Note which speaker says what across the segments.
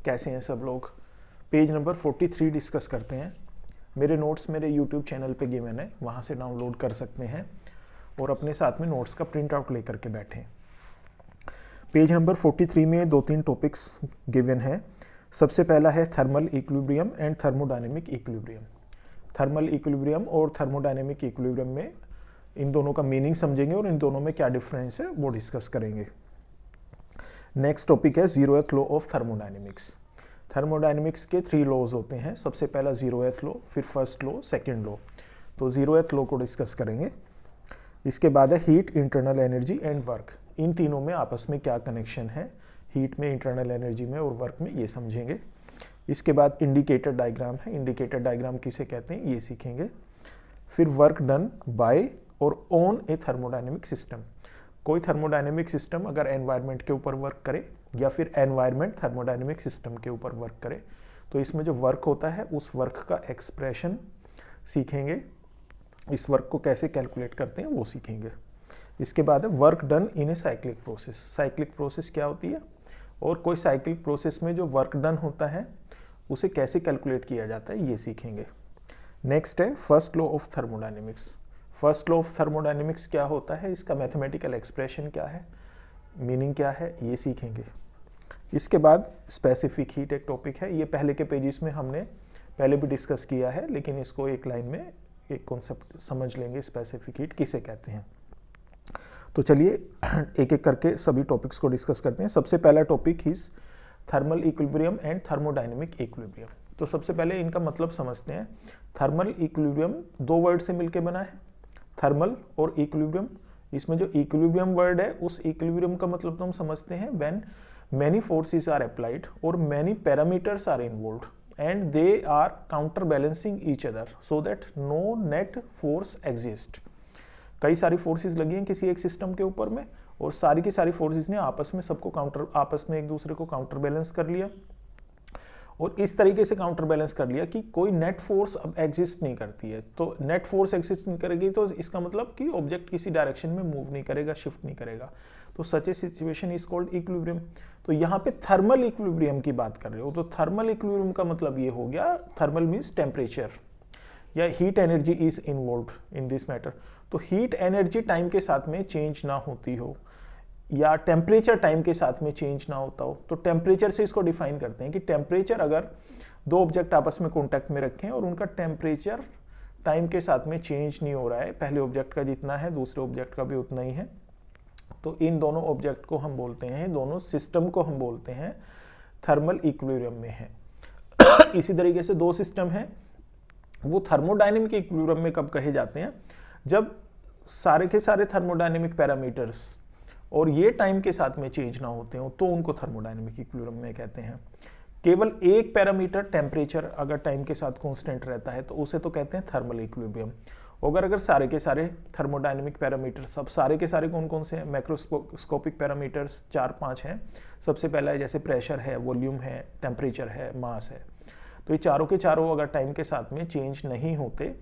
Speaker 1: कैसे हैं सब लोग। पेज नंबर 43 डिस्कस करते हैं। मेरे नोट्स मेरे यूट्यूब चैनल पे गिवन है, वहाँ से डाउनलोड कर सकते हैं और अपने साथ में नोट्स का प्रिंट आउट लेकर के बैठें। पेज नंबर 43 में 2-3 टॉपिक्स गिवन है। सबसे पहला है thermal equilibrium and thermodynamic equilibrium. Thermal equilibrium और थर्मोडायनेमिक इक्विलिब्रियम में इन दोनों का मीनिंग समझेंगे और इन दोनों में क्या डिफरेंस है वो डिस्कस करेंगे। नेक्स्ट टॉपिक है zeroth law of thermodynamics. Thermodynamics के 3 लॉज होते हैं। सबसे पहला जीरोथ लॉ, फिर फर्स्ट लॉ, सेकंड लॉ। तो जीरोथ लॉ को डिस्कस करेंगे। इसके बाद है heat, internal energy and work. इन तीनों में आपस में क्या कनेक्शन है, हीट में, इंटरनल एनर्जी में और वर्क में, ये समझेंगे। इसके बाद इंडिकेटर डायग्राम है। इंडिकेटर डायग्राम किसे कहते हैं ये सीखेंगे। फिर वर्क डन बाय और ऑन ए थर्मोडायनेमिक सिस्टम। कोई थर्मोडायनेमिक सिस्टम अगर एनवायरनमेंट के ऊपर वर्क करे या फिर एनवायरनमेंट थर्मोडायनेमिक सिस्टम के ऊपर वर्क करे तो इसमें जो वर्क होता है उस वर्क का एक्सप्रेशन सीखेंगे। इस वर्क को कैसे कैलकुलेट करते हैं वो सीखेंगे। इसके बाद है work done in a cyclic process. Cyclic process क्या होती है और कोई साइक्लिक प्रोसेस में जो वर्क डन होता है उसे कैसे कैलकुलेट किया जाता है ये सीखेंगे। नेक्स्ट है first law of thermodynamics. First law of thermodynamics क्या होता है, इसका मैथमेटिकल एक्सप्रेशन क्या है, मीनिंग क्या है, ये सीखेंगे। इसके बाद स्पेसिफिक हीट एक टॉपिक है। ये पहले के पेजेस में हमने पहले भी डिस्कस किया है, लेकिन इसको एक लाइन में एक कॉन्सेप्ट समझ लेंगे, स्पेसिफिक हीट किसे कहते हैं। तो चलिए एक एक करके सभी टॉपिक्स को डिस्कस करते हैं। सबसे पहला topic is thermal equilibrium and thermodynamic equilibrium. तो सबसे पहले इनका मतलब समझते हैं। थर्मल इक्विलिब्रियम 2 वर्ड से मिलकर बना है, थर्मल और इक्विलिब्रियम। इसमें जो इक्विलिब्रियम वर्ड है उस इक्विलिब्रियम का मतलब तो हम समझते हैं when many forces are applied और many parameters are involved and they are counter balancing each other so that no net force exist. कई सारी फोर्सेस लगी हैं किसी एक सिस्टम के ऊपर में और सारी की सारी फोर्सेस ने आपस में सबको आपस में एक दूसरे को काउंटर बैलेंस कर लिया और इस तरीके से काउंटर बैलेंस कर लिया कि कोई नेट फोर्स अब एग्जिस्ट नहीं करती है। तो नेट फोर्स एग्जिस्ट नहीं करेगी तो इसका मतलब कि ऑब्जेक्ट किसी डायरेक्शन में मूव नहीं करेगा, शिफ्ट नहीं करेगा। तो सच ए सिचुएशन इज कॉल्ड इक्विलिब्रियम। तो यहाँ पे थर्मल इक्विलिब्रियम की बात कर रहे हो तो थर्मल इक्विलिब्रियम का मतलब ये हो गया, थर्मल मीन्स टेम्परेचर या heat energy is involved in this matter. तो हीट एनर्जी टाइम के साथ में चेंज ना होती हो या टेम्परेचर टाइम के साथ में चेंज ना होता हो तो टेम्परेचर से इसको डिफाइन करते हैं कि टेम्परेचर अगर 2 ऑब्जेक्ट आपस में कॉन्टैक्ट में रखें और उनका टेम्परेचर टाइम के साथ में चेंज नहीं हो रहा है, पहले ऑब्जेक्ट का जितना है दूसरे ऑब्जेक्ट का भी उतना ही है, तो इन दोनों ऑब्जेक्ट को हम बोलते हैं, दोनों सिस्टम को हम बोलते हैं थर्मल इक्विलिब्रियम में है। इसी तरीके से 2 सिस्टम हैं, वो थर्मोडायनेमिक इक्विलिब्रियम में कब कहे जाते हैं, जब सारे के सारे थर्मोडायनेमिक पैरामीटर्स और ये टाइम के साथ में चेंज ना होते हो तो उनको थर्मोडायनेमिक इक्विलिब्रियम में कहते हैं। केवल एक पैरामीटर टेम्परेचर अगर टाइम के साथ कांस्टेंट रहता है तो उसे तो कहते हैं थर्मल इक्विलिब्रियम। अगर सारे के सारे थर्मोडायनेमिक पैरामीटर्स, अब सारे के सारे कौन कौन से हैं, मैक्रोस्कोपिक पैरामीटर्स 4-5 हैं। सबसे पहला है जैसे प्रेशर है, वॉल्यूम है, टेम्परेचर है, मास है। तो ये चारों के चारों अगर टाइम के साथ में चेंज नहीं होते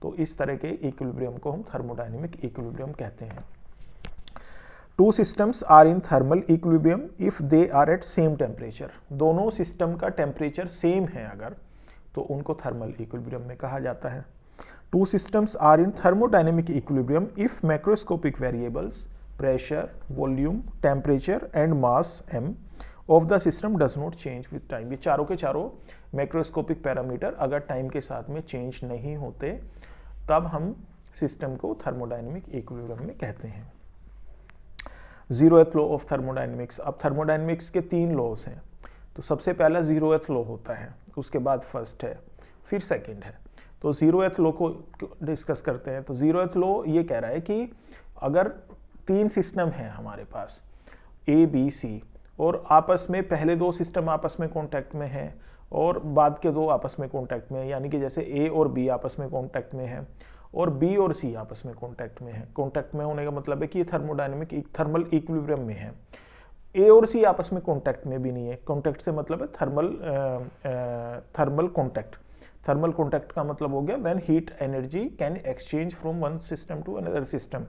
Speaker 1: तो इस तरह के इक्विलिब्रियम को हम थर्मोडायनेमिक इक्विलिब्रियम कहते हैं। 2 systems are in thermal equilibrium if they are at same temperature। दोनों सिस्टम का टेम्परेचर सेम है अगर तो उनको थर्मल इक्विलिब्रियम में कहा जाता है। 2 systems are in thermodynamic equilibrium if macroscopic variables pressure, volume, temperature and mass m of the system does not change with time। ये चारों के चारों मैक्रोस्कोपिक पैरामीटर अगर टाइम के साथ में चेंज नहीं होते तब हम सिस्टम को थर्मोडायनेमिक इक्विलिब्रियम में कहते हैं। Zeroth law of thermodynamics. अब थर्मोडायनेमिक्स के 3 लॉज हैं। तो सबसे पहला जीरोथ लॉ होता है, उसके बाद फर्स्ट है, फिर सेकंड है। तो जीरोथ लॉ को डिस्कस करते हैं। तो जीरोथ लॉ ये कह रहा है कि अगर 3 सिस्टम है हमारे पास ए बी सी और आपस में पहले 2 सिस्टम आपस में कॉन्टैक्ट में है और बाद के 2 आपस में कॉन्टैक्ट में है, यानी कि जैसे ए और बी आपस में कॉन्टैक्ट में है और बी और सी आपस में कॉन्टैक्ट में है। कॉन्टैक्ट में होने का मतलब है कि ये थर्मोडायनेमिक थर्मल इक्विलिब्रियम में है। ए और सी आपस में कॉन्टैक्ट में भी नहीं है। कॉन्टैक्ट से मतलब है थर्मल कॉन्टैक्ट। थर्मल कॉन्टैक्ट का मतलब हो गया when heat energy can exchange from one system to another system.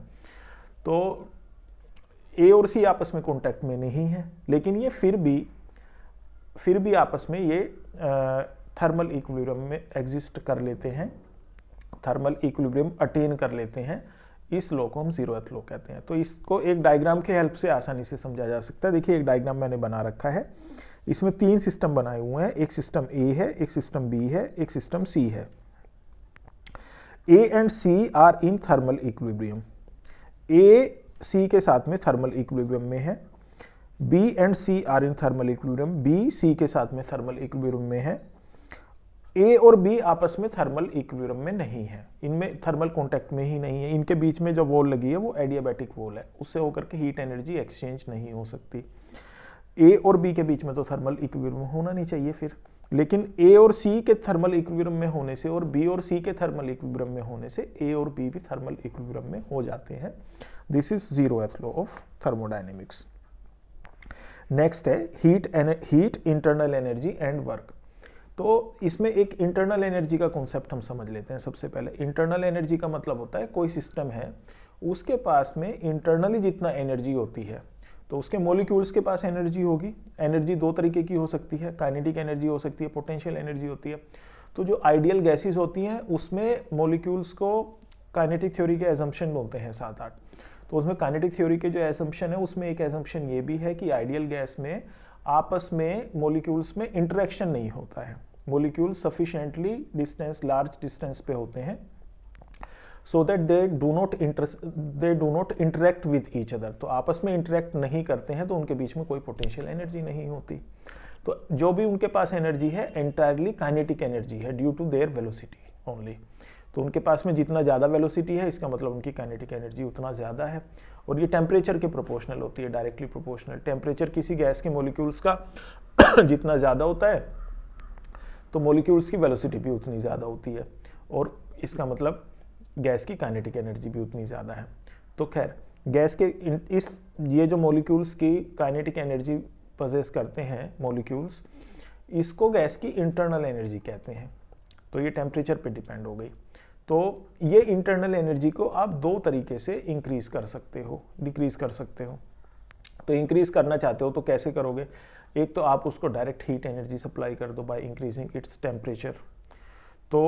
Speaker 1: तो ए और सी आपस में कॉन्टैक्ट में नहीं है, लेकिन ये फिर भी फिर भी आपस में ये थर्मल इक्विलिब्रियम में एग्जिस्ट कर लेते हैं, थर्मल इक्विलिब्रियम अटेन कर लेते हैं। इस लॉ को हम जीरोथ लॉ कहते हैं। तो इसको एक डायग्राम के हेल्प से आसानी से समझा जा सकता है। देखिए एक डायग्राम मैंने बना रखा है, इसमें 3 सिस्टम बनाए हुए हैं। एक सिस्टम ए है, एक सिस्टम बी है, एक सिस्टम सी है। A and C are in thermal equilibrium. A C के साथ में थर्मल इक्विलिब्रियम में है, B and C are in thermal equilibrium, B C के साथ में थर्मल इक्विलिब्रियम में है। ए और बी आपस में थर्मल इक्विलिब्रियम में नहीं है, इनमें थर्मल कांटेक्ट में ही नहीं है। इनके बीच में जो वॉल लगी है वो एडियाबैटिक वॉल है, उससे होकर के हीट एनर्जी एक्सचेंज नहीं हो सकती। ए और बी के बीच में तो थर्मल इक्विलिब्रियम होना नहीं चाहिए फिर, लेकिन ए और सी के थर्मल इक्विलिब्रियम में होने से और बी और सी के थर्मल इक्विलिब्रियम में होने से ए और बी भी थर्मल इक्विलिब्रियम में हो जाते हैं। This is zeroth law of thermodynamics. Next है heat internal energy and work. तो इसमें एक इंटरनल एनर्जी का कॉन्सेप्ट हम समझ लेते हैं। सबसे पहले इंटरनल एनर्जी का मतलब होता है कोई सिस्टम है, उसके पास में इंटरनली जितना एनर्जी होती है, तो उसके मॉलिक्यूल्स के पास एनर्जी होगी। एनर्जी 2 तरीके की हो सकती है, काइनेटिक एनर्जी हो सकती है, पोटेंशियल एनर्जी होती है। तो जो आइडियल गैसेस होती हैं उसमें मॉलिक्यूल्स को काइनेटिक थ्योरी के एजम्पशन होते हैं 7-8। तो उसमें काइनेटिक थ्योरी के जो एजम्पशन है उसमें एक एजम्पशन ये भी है कि आइडियल गैस में आपस में मॉलिक्यूल्स में इंटरेक्शन नहीं होता है। Molecule sufficiently distance, large distance पे होते हैं, so that they do not interact with each other. तो आपस में इंटरेक्ट नहीं करते हैं, तो उनके बीच में कोई पोटेंशियल एनर्जी नहीं होती। तो जो भी उनके पास एनर्जी है एंटायरली काइनेटिक एनर्जी है due to their velocity only. तो उनके पास में जितना ज़्यादा वेलोसिटी है, इसका मतलब उनकी काइनेटिक एनर्जी उतना ज़्यादा है। और ये टेम्परेचर के प्रोपोर्शनल होती है, डायरेक्टली प्रोपोर्शनल। टेम्परेचर किसी गैस के मॉलिक्यूल्स का जितना ज़्यादा होता है, तो मॉलिक्यूल्स की वेलोसिटी भी उतनी ज़्यादा होती है, और इसका मतलब गैस की काइनेटिक एनर्जी भी उतनी ज़्यादा है। तो खैर गैस के ये जो मॉलिक्यूल्स की काइनेटिक एनर्जी पोजेस करते हैं मॉलिक्यूल्स, इसको गैस की इंटरनल एनर्जी कहते हैं। तो ये टेम्परेचर पे डिपेंड हो गई। तो ये इंटरनल एनर्जी को आप 2 तरीके से इंक्रीज कर सकते हो, डिक्रीज कर सकते हो। तो इंक्रीज करना चाहते हो तो कैसे करोगे? एक तो आप उसको डायरेक्ट हीट एनर्जी सप्लाई कर दो बाय इंक्रीजिंग इट्स टेम्परेचर। तो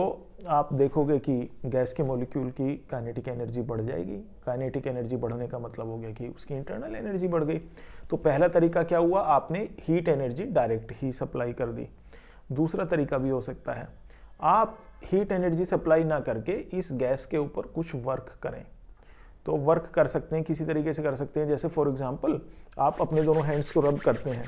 Speaker 1: आप देखोगे कि गैस के मॉलिक्यूल की काइनेटिक एनर्जी बढ़ जाएगी। काइनेटिक एनर्जी बढ़ने का मतलब हो गया कि उसकी इंटरनल एनर्जी बढ़ गई। तो पहला तरीका क्या हुआ, आपने हीट एनर्जी डायरेक्ट ही सप्लाई कर दी। दूसरा तरीका भी हो सकता है, आप हीट एनर्जी सप्लाई ना करके इस गैस के ऊपर कुछ वर्क करें। तो वर्क कर सकते हैं, किसी तरीके से कर सकते हैं। जैसे फॉर एग्जांपल आप अपने दोनों हैंड्स को रब करते हैं,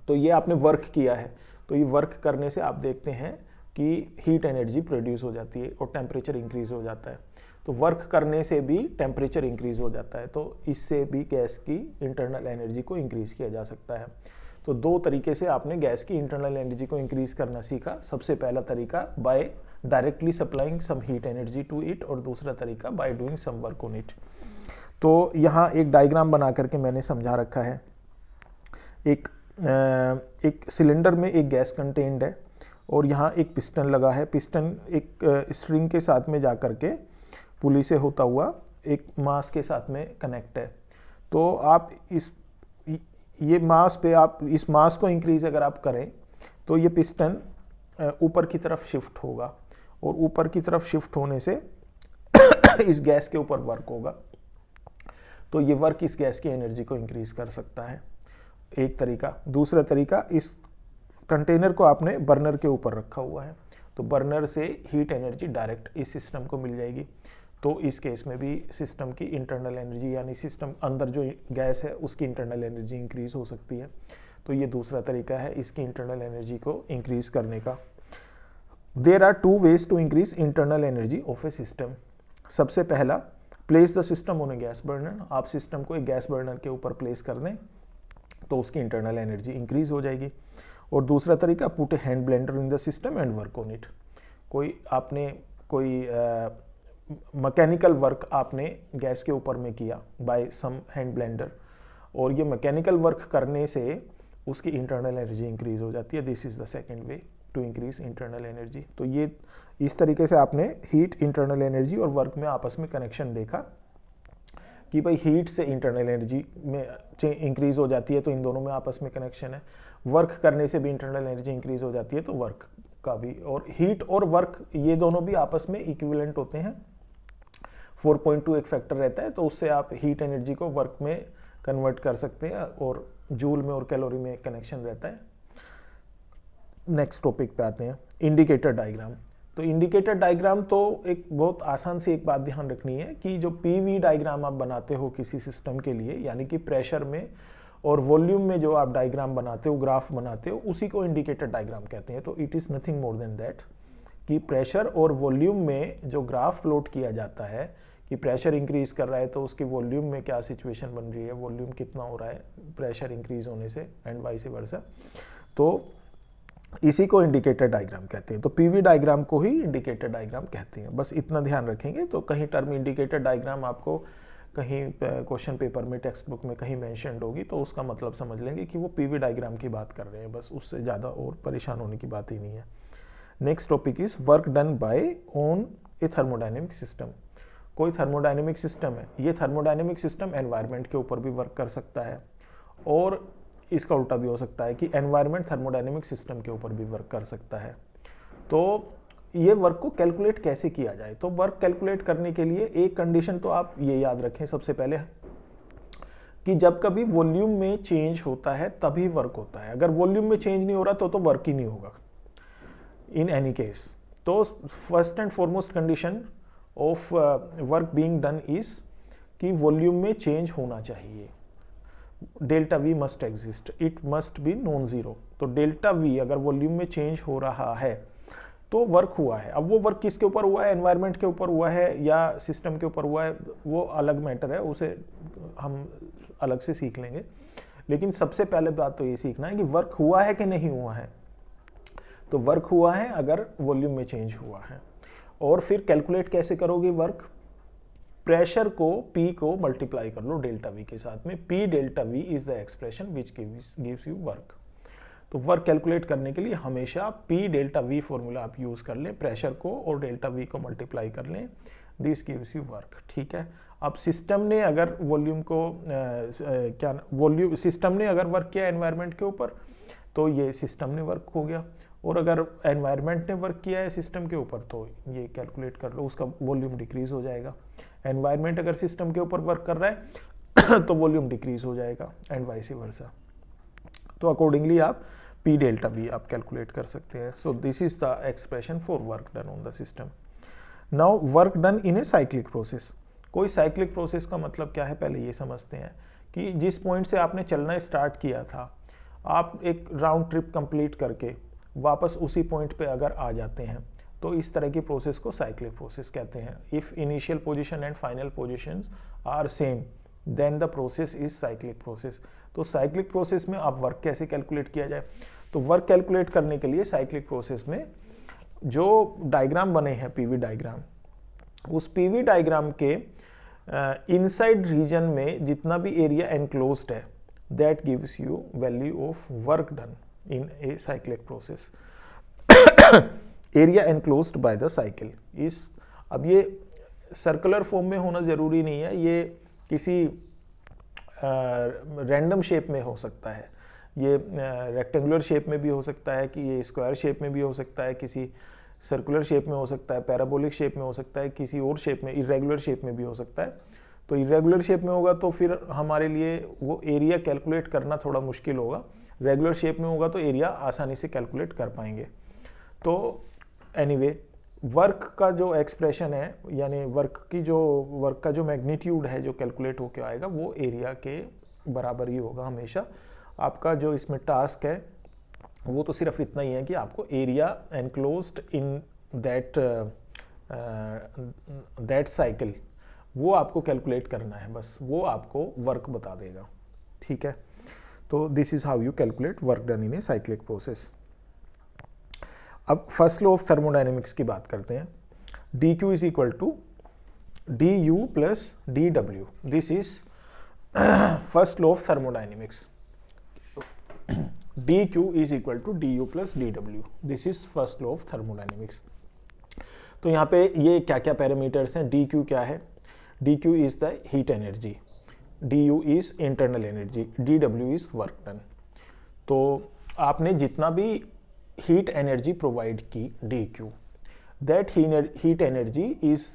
Speaker 1: तो ये आपने वर्क किया है। तो ये वर्क करने से आप देखते हैं कि हीट एनर्जी प्रोड्यूस हो जाती है और टेम्परेचर इंक्रीज हो जाता है। तो वर्क करने से भी टेम्परेचर इंक्रीज हो जाता है। तो इससे भी गैस की इंटरनल एनर्जी को इंक्रीज किया जा सकता है। तो 2 तरीके से आपने गैस की इंटरनल एनर्जी को इंक्रीज करना सीखा। सबसे पहला तरीका by directly supplying some heat energy to it, और दूसरा तरीका by doing some work on it. तो यहाँ एक डायग्राम बना करके मैंने समझा रखा है। एक सिलेंडर में एक गैस कंटेन्ड है और यहाँ एक पिस्टन लगा है। पिस्टन एक स्ट्रिंग के साथ में जा कर के पुली से होता हुआ एक मास के साथ में कनेक्ट है। तो आप ये मास पे आप इस मास को इंक्रीज अगर आप करें तो ये पिस्टन ऊपर की तरफ शिफ्ट होगा, और ऊपर की तरफ शिफ्ट होने से इस गैस के ऊपर वर्क होगा। तो ये वर्क इस गैस की एनर्जी को इंक्रीज कर सकता है, एक तरीका। दूसरा तरीका, इस कंटेनर को आपने बर्नर के ऊपर रखा हुआ है, तो बर्नर से हीट एनर्जी डायरेक्ट इस सिस्टम को मिल जाएगी। तो इस केस में भी सिस्टम की इंटरनल एनर्जी, यानी सिस्टम अंदर जो गैस है उसकी इंटरनल एनर्जी इंक्रीज हो सकती है। तो ये दूसरा तरीका है इसकी इंटरनल एनर्जी को इंक्रीज करने का। There are 2 ways to increase internal energy of a system. सबसे पहला, place the system on a gas burner. आप सिस्टम को एक गैस बर्नर के ऊपर प्लेस कर दें तो उसकी इंटरनल एनर्जी इंक्रीज हो जाएगी। और दूसरा तरीका, put A hand blender in the system and work on it. कोई मैकेनिकल वर्क आपने गैस के ऊपर में किया बाय सम हैंड ब्लेंडर, और ये मैकेनिकल वर्क करने से उसकी इंटरनल एनर्जी इंक्रीज हो जाती है। This is the second way to increase internal energy. तो ये इस तरीके से आपने हीट, इंटरनल एनर्जी और वर्क में आपस में कनेक्शन देखा कि भाई हीट से इंटरनल एनर्जी में इंक्रीज हो जाती है, तो इन दोनों में आपस में कनेक्शन है। वर्क करने से भी इंटरनल एनर्जी इंक्रीज हो जाती है, तो वर्क का भी, और हीट और वर्क ये दोनों भी आपस में इक्विवेलेंट होते हैं। 4.2 एक फैक्टर रहता है, तो उससे आप हीट एनर्जी को वर्क में कन्वर्ट कर सकते हैं, और जूल में और कैलोरी में कनेक्शन रहता है। नेक्स्ट टॉपिक पे आते हैं, इंडिकेटर डायग्राम। तो इंडिकेटर डायग्राम तो एक बहुत आसान सी एक बात ध्यान रखनी है कि जो पीवी डायग्राम आप बनाते हो किसी सिस्टम के लिए, यानी कि प्रेशर में और वॉल्यूम में जो आप डायग्राम बनाते हो, ग्राफ बनाते हो, उसी को इंडिकेटर डायग्राम कहते हैं। तो it is nothing more than that कि प्रेशर और वॉल्यूम में जो ग्राफ प्लॉट किया जाता है कि प्रेशर इंक्रीज कर रहा है तो उसकी वॉल्यूम में क्या सिचुएशन बन रही है, वॉल्यूम कितना हो रहा है प्रेशर इंक्रीज होने से, एंड वाइस वर्सा। तो इसी को इंडिकेटर डायग्राम कहते हैं। तो पीवी डायग्राम को ही इंडिकेटर डायग्राम कहते हैं, बस इतना ध्यान रखेंगे। तो कहीं टर्म इंडिकेटर डायग्राम आपको कहीं क्वेश्चन पेपर में, टेक्स्ट बुक में कहीं मेंशन्ड होगी, तो उसका मतलब समझ लेंगे कि वो पीवी डायग्राम की बात कर रहे हैं, बस उससे ज़्यादा और परेशान होने की बात ही नहीं है। Next topic is work done by on A thermodynamic system. कोई थर्मोडाइनमिक सिस्टम है, ये थर्मोडाइनमिक सिस्टम एनवायरनमेंट के ऊपर भी वर्क कर सकता है, और इसका उल्टा भी हो सकता है कि एनवायरनमेंट थर्मोडाइनमिक सिस्टम के ऊपर भी वर्क कर सकता है। तो ये वर्क को कैलकुलेट कैसे किया जाए, तो वर्क कैलकुलेट करने के लिए एक कंडीशन तो आप ये याद रखें सबसे पहले कि जब कभी वॉल्यूम में चेंज होता है तभी वर्क होता है। अगर वॉल्यूम में चेंज नहीं हो रहा तो वर्क ही नहीं होगा इन एनी केस। तो first and foremost condition of work being done is कि वॉल्यूम में चेंज होना चाहिए। Delta we must exist, it must be non zero. तो डेल्टा वी अगर वॉल्यूम में चेंज हो रहा है तो वर्क हुआ है। अब वो वर्क किसके ऊपर हुआ है, एनवायरनमेंट के ऊपर हुआ है या सिस्टम के ऊपर हुआ है, वो अलग मैटर है, उसे हम अलग से सीख लेंगे। लेकिन सबसे पहले बात तो ये सीखना है कि वर्क हुआ है कि नहीं हुआ है। तो वर्क हुआ है अगर वॉल्यूम में चेंज हुआ है। और फिर कैलकुलेट कैसे करोगे वर्क, प्रेशर को P को मल्टीप्लाई कर लो डेल्टा V के साथ में। P delta V is the expression which gives you work. तो वर्क कैलकुलेट करने के लिए हमेशा P डेल्टा V फॉर्मूला आप यूज कर लें, प्रेशर को और डेल्टा V को मल्टीप्लाई कर लें, दिस गिव्स यू वर्क। ठीक है। अब सिस्टम ने अगर वॉल्यूम को सिस्टम ने अगर वर्क किया एनवायरनमेंट के ऊपर, तो ये सिस्टम ने वर्क हो गया, और अगर एनवायरनमेंट ने वर्क किया है सिस्टम के ऊपर तो ये कैलकुलेट कर लो, उसका वॉल्यूम डिक्रीज हो जाएगा। एनवायरनमेंट अगर सिस्टम के ऊपर वर्क कर रहा है तो वॉल्यूम डिक्रीज हो जाएगा, एंड वाइस वर्सा। तो अकॉर्डिंगली आप P डेल्टा V आप कैलकुलेट कर सकते हैं। So this is the expression for work done on the system. Now work done in a cyclic process. कोई साइक्लिक प्रोसेस का मतलब क्या है, पहले ये समझते हैं कि जिस पॉइंट से आपने चलना स्टार्ट किया था, आप एक राउंड ट्रिप कंप्लीट करके वापस उसी पॉइंट पे अगर आ जाते हैं, तो इस तरह की प्रोसेस को साइक्लिक प्रोसेस कहते हैं। If initial position and final positions are same then the process is cyclic process. तो साइक्लिक प्रोसेस में आप वर्क कैसे कैलकुलेट किया जाए, तो वर्क कैलकुलेट करने के लिए साइक्लिक प्रोसेस में जो डायग्राम बने हैं पीवी डायग्राम, उस पीवी डायग्राम के इनसाइड रीजन में जितना भी एरिया एनक्लोज्ड है, that gives you value of work done in a cyclic process. Area enclosed by the cycle इस, अब ये सर्कुलर फॉर्म में होना ज़रूरी नहीं है, ये किसी रैंडम शेप में हो सकता है, ये रेक्टेंगुलर शेप में भी हो सकता है, कि ये स्क्वायर शेप में भी हो सकता है, किसी सर्कुलर शेप में हो सकता है, पैराबोलिक शेप में हो सकता है, किसी और शेप में, इरेगुलर शेप में भी हो सकता है। तो इरेगुलर शेप में होगा तो फिर हमारे लिए वो एरिया कैलकुलेट करना थोड़ा मुश्किल होगा, रेगुलर शेप में होगा तो एरिया आसानी से कैलकुलेट कर पाएंगे। तो एनीवे वर्क का जो एक्सप्रेशन है, यानी वर्क का जो मैग्नीट्यूड है जो कैलकुलेट होके आएगा, वो एरिया के बराबर ही होगा हमेशा। आपका जो इसमें टास्क है वो तो सिर्फ इतना ही है कि आपको area enclosed in that cycle वो आपको कैलकुलेट करना है, बस वो आपको वर्क बता देगा। ठीक है। तो this is how you calculate work done in a cyclic process. अब फर्स्ट लॉ ऑफ थर्मोडायनेमिक्स की बात करते हैं। D Q is equal to D U plus D W, this is first law of thermodynamics. D Q is equal to D U plus D W, this is first law of thermodynamics. तो यहाँ पे ये क्या क्या parameters हैं, D Q क्या है, dq is the heat energy, du is internal energy, dw is work done। तो आपने जितना भी हीट एनर्जी प्रोवाइड की dq, that heat energy is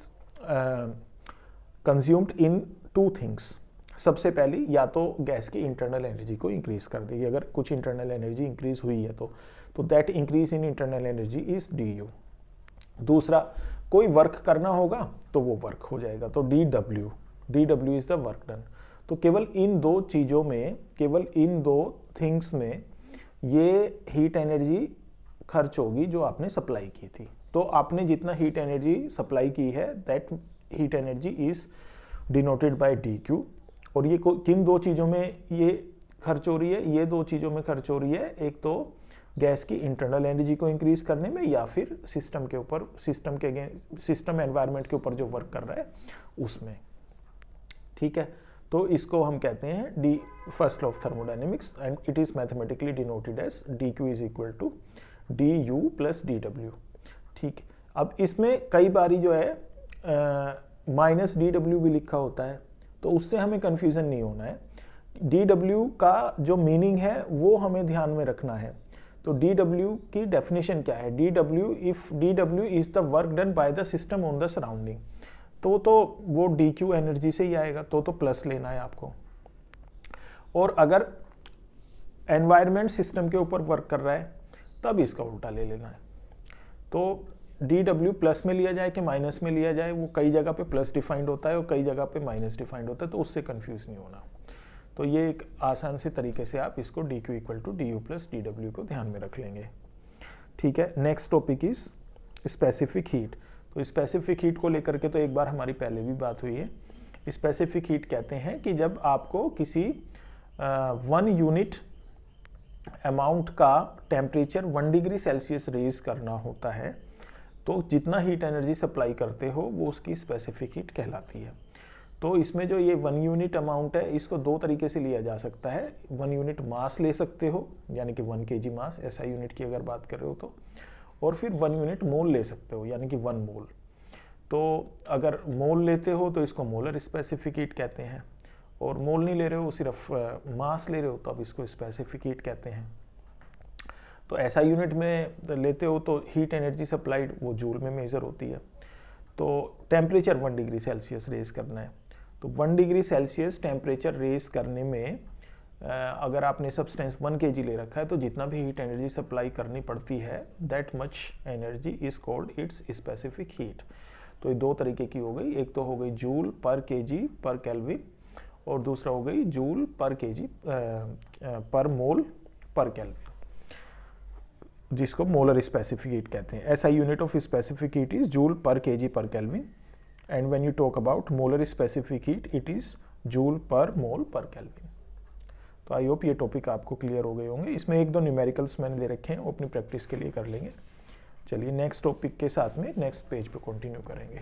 Speaker 1: consumed in two things. सबसे पहली, या तो गैस की इंटरनल एनर्जी को इंक्रीज कर देगी, अगर कुछ इंटरनल एनर्जी इंक्रीज हुई है तो that increase in internal energy is du। दूसरा, कोई वर्क करना होगा तो वो वर्क हो जाएगा, तो dw is the work done. तो केवल इन दो चीज़ों में, केवल इन दो थिंग्स में ये हीट एनर्जी खर्च होगी जो आपने सप्लाई की थी। तो आपने जितना हीट एनर्जी सप्लाई की है, that heat energy is denoted by dq। और ये किन दो चीज़ों में ये खर्च हो रही है? ये दो चीज़ों में खर्च हो रही है, एक तो गैस की इंटरनल एनर्जी को इंक्रीज करने में, या फिर सिस्टम के ऊपर, सिस्टम एनवायरनमेंट के ऊपर जो वर्क कर रहा है उसमें। ठीक है, तो इसको हम कहते हैं the first law of thermodynamics, and it is mathematically denoted as dq is equal to du plus dw। ठीक, अब इसमें कई बारी जो है माइनस dw भी लिखा होता है, तो उससे हमें कंफ्यूजन नहीं होना है। dw का जो मीनिंग है वो हमें ध्यान में रखना है। तो dw की डेफिनेशन क्या है? If dw is the work done by the system on the surrounding, तो वो dq एनर्जी से ही आएगा, तो प्लस लेना है आपको। और अगर एनवायरनमेंट सिस्टम के ऊपर वर्क कर रहा है तब इसका उल्टा ले लेना है। तो dw प्लस में लिया जाए कि माइनस में लिया जाए, वो कई जगह पे प्लस डिफाइंड होता है और कई जगह पे माइनस डिफाइंड होता है, तो उससे कंफ्यूज नहीं होना। तो ये एक आसान से तरीके से आप इसको dq equal to du plus dw को ध्यान में रख लेंगे। ठीक है, next topic is specific heat. तो स्पेसिफिक हीट को लेकर के तो एक बार हमारी पहले भी बात हुई है। स्पेसिफिक हीट कहते हैं कि जब आपको किसी 1 यूनिट अमाउंट का टेम्परेचर 1 डिग्री सेल्सियस रेज करना होता है, तो जितना हीट एनर्जी सप्लाई करते हो वो उसकी स्पेसिफिक हीट कहलाती है। तो इसमें जो ये 1 यूनिट अमाउंट है, इसको दो तरीके से लिया जा सकता है। 1 यूनिट मास ले सकते हो, यानी कि 1 kg मास, SI यूनिट की अगर बात कर रहे हो तो, और फिर 1 यूनिट मोल ले सकते हो, यानी कि 1 मोल। तो अगर मोल लेते हो तो इसको मोलर स्पेसिफिक हीट कहते हैं, और मोल नहीं ले रहे हो, सिर्फ मास ले रहे हो, तो अब इसको स्पेसिफिक हीट कहते हैं। तो SI यूनिट में लेते हो तो हीट एनर्जी सप्लाइड वो जूल में मेजर होती है। तो टेम्परेचर 1 डिग्री सेल्सियस रेज करना है, तो 1 डिग्री सेल्सियस टेम्परेचर रेज करने में अगर आपने सब्सटेंस 1 kg ले रखा है, तो जितना भी हीट एनर्जी सप्लाई करनी पड़ती है, that much energy is called its specific heat. तो ये दो तरीके की हो गई, एक तो हो गई जूल पर kg पर केल्विन, और दूसरा हो गई जूल पर kg पर मोल पर केल्विन, जिसको मोलर स्पेसिफिक हीट कहते हैं। SI unit of specific heat is joule पर kg पर kelvin, and when you talk about molar specific heat it is joule पर मोल पर केल्विन। तो आई होप ये टॉपिक आपको क्लियर हो गए होंगे। इसमें एक दो न्यूमेरिकल्स मैंने दे रखे हैं, वो अपनी प्रैक्टिस के लिए कर लेंगे। चलिए नेक्स्ट टॉपिक के साथ में नेक्स्ट पेज पे कंटिन्यू करेंगे।